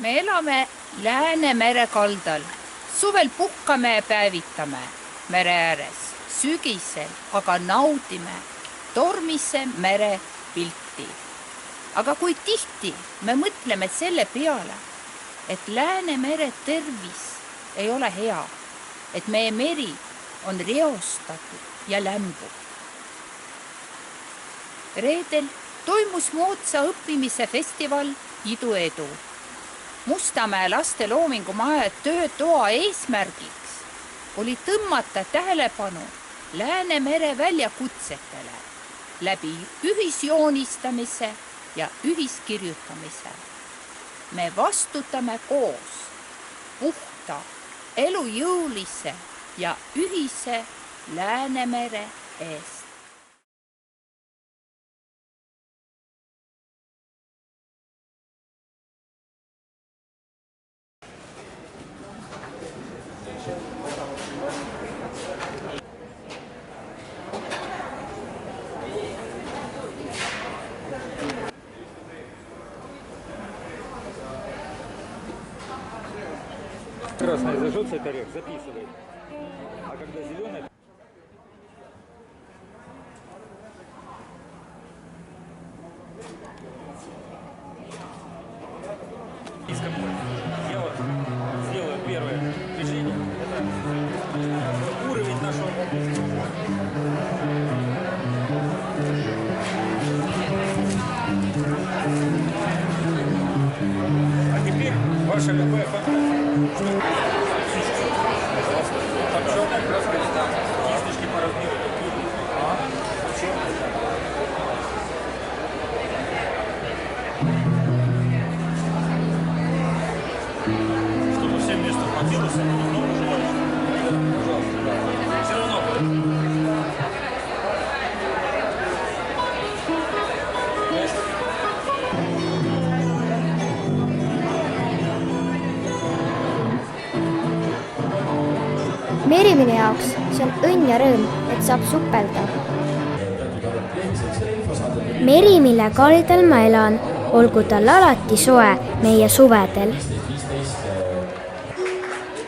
Me elame Läänemere kaldal. Suvel puhkame ja päevitame mere ääres. Sügisel aga naudime tormise mere pilti. Aga kui tihti me mõtleme selle peale, et Läänemere tervis ei ole hea, et meie meri on reostatud ja lämbub. Reedel toimus moodsa õppimise festival Iduedu. Mustamäe laste loomingumaja töötoa eesmärgiks oli tõmmata tähelepanu Läänemere väljakutsetele läbi ühisjoonistamise ja ühiskirjutamise. Me vastutame koos puhta, elujõulise ja ühise Läänemere eest. Красный зажжется орех, записывай. А когда зеленый... Сделаю первое движение. Это уровень нашего... А теперь ваша любая фантазия. Черная краска, кисточки по размеру. Чтобы всем место хватилось, много желаешь. Пожалуйста. Все равно. Meri minu jaoks, see on õnn ja rõõm, et saab supelda. Meri, mille kaldal ma elan, olgu tal alati soe meie suvedel.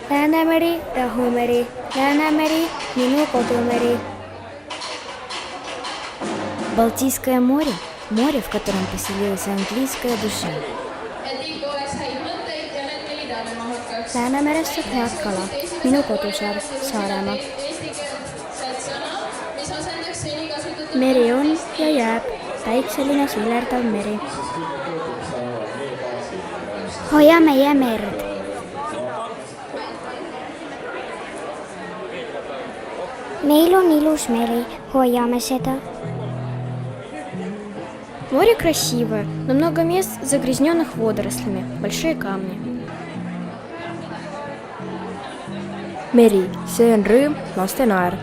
Läänemeri, rahumeri, Läänemeri, minu kodumeri. Балтийское море, море, в котором поселилась английская душа. Läänemerest saab head kala, minu kodusaar, Saaremaa. Meri on ja jääb päikseline silerdav meri. Hoia meie merd. Meil on ilus meri, hoiame seda. Море красивое, но много мест загрязненных водорослями, большие камни. Meri, see on rõõm, laste naer.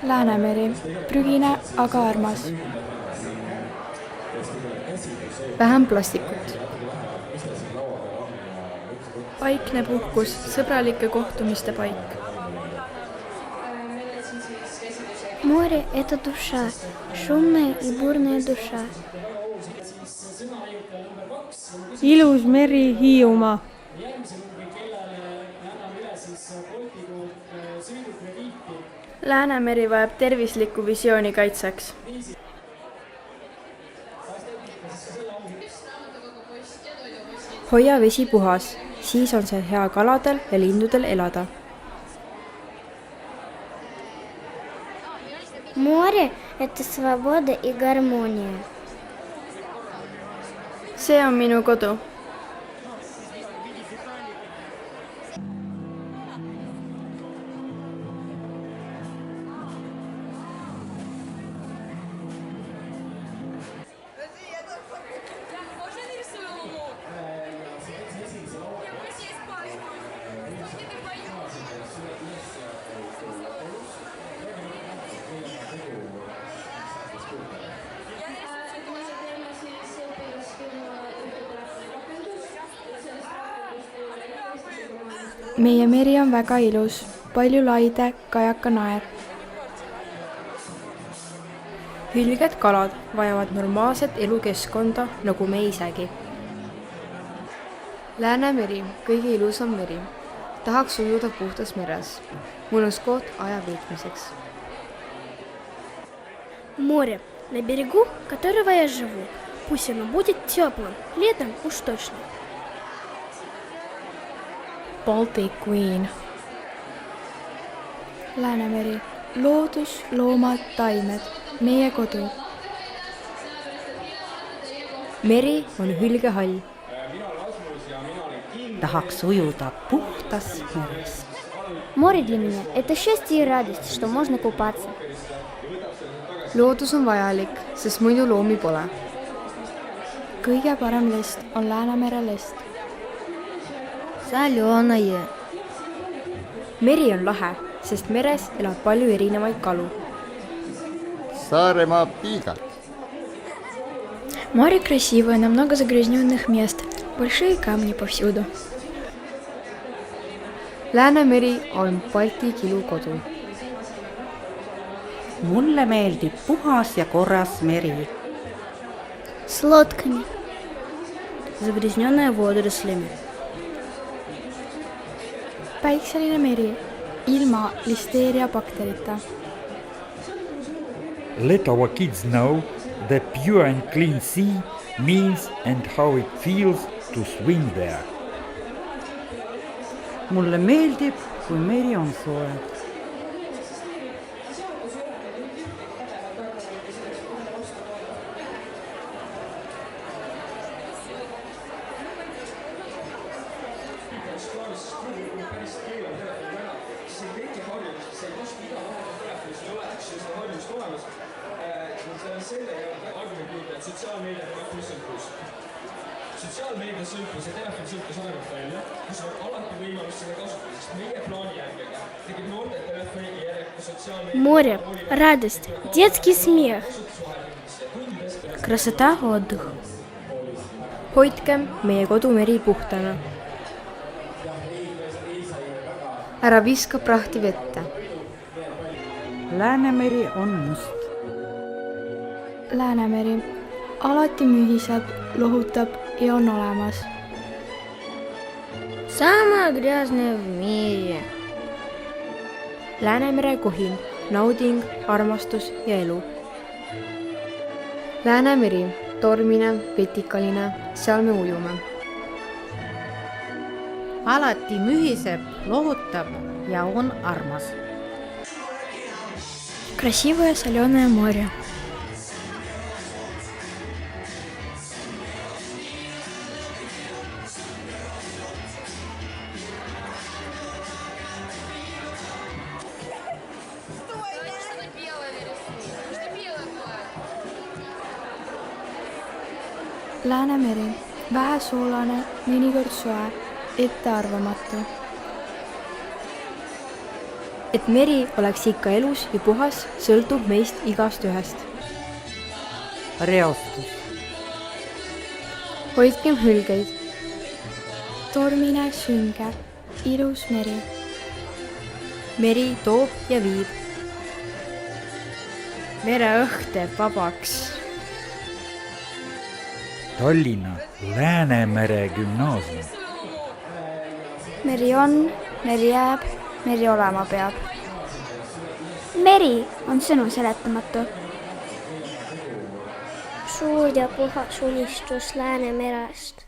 Läänemeri, prügine, aga armas. Vähem plastikut. Vaikne puhkus, sõbralike kohtumiste paik. Море – это душа, шумная и бурная душа. Ilus meri, Hiiumaa. Läänemeri vajab tervisliku visiooni kaitseks. Hoia vesi puhas, siis on see hea kaladel ja lindudel elada. Море – это свобода и гармония. See on minu kodu. Meie meri on väga ilus, palju laide, kajaka naer. hülged kalad vajavad normaalset elukeskkonda nagu me isegi. Läänemeri, kõige ilusam meri. Tahaks ujuda puhtas meres. Mõnus koht aja veetmiseks. Море на берегу, которого я живу. Пусть оно будет теплым, летом уж точно. Baltic Queen. Läänemeri, loodus, loomad, taimed, meie kodu. Meri on hülgehall. Tahaks ujuda puhtas meres. Море для меня – это счастье и радость, что можно купаться. Loodus on vajalik, sest muidu loomi pole. Kõige parem lest on Läänemere lest. Соленое. Meri on lahe, sest meres elab palju erinevaid kalu. Saaremaa piigad. Море красивое, но много загрязненных мест. Большие камни повсюду. Läänemeri on Balti kilu kodu. Mulle meeldib puhas ja korras meri. С лодками. Загрязненная водорослями. Päikseline meri, ilma listeeriabakterita. Let our kids know that pure and clean sea means and how it feels to swim there. Mulle meeldib, kui meri on soe. Sotsiaalmeedia sõltus ja telefon sõltus aegult välja, kus on alati võimalus seda kasutada, sest meie plaani järgega tegid noorte telefoni järjeka sotsiaalmeedia. Море, радость, детский смех. Красота, отдых. Hoidkem meie kodumeri puhtana. Ära viska prahti vette. Läänemeri on must. Läänemeri alati mühiseb, lohutab ja on olemas. Самое грязное в мире. Läänemere kohin, nauding, armastus ja elu. Läänemeri, tormine, vetikaline, seal me ujume. Alati mühiseb, lohutab ja on armas. Красивое соленое море. Läänemeri, vähesoolane, mõnikord soe, ettearvamatu. Et meri oleks ikka elus ja puhas, sõltub meist igast ühest. Reostus. Hoidkem hülgeid. Tormine, sünge, ilus meri. Meri toob ja viib. Mereõhk teeb vabaks. Tallinna Läänemere gümnaasium. Meri on, meri jääb, meri olema peab. Meri on sõnu seletamatu. Suur ja puhas unistus Läänemerest.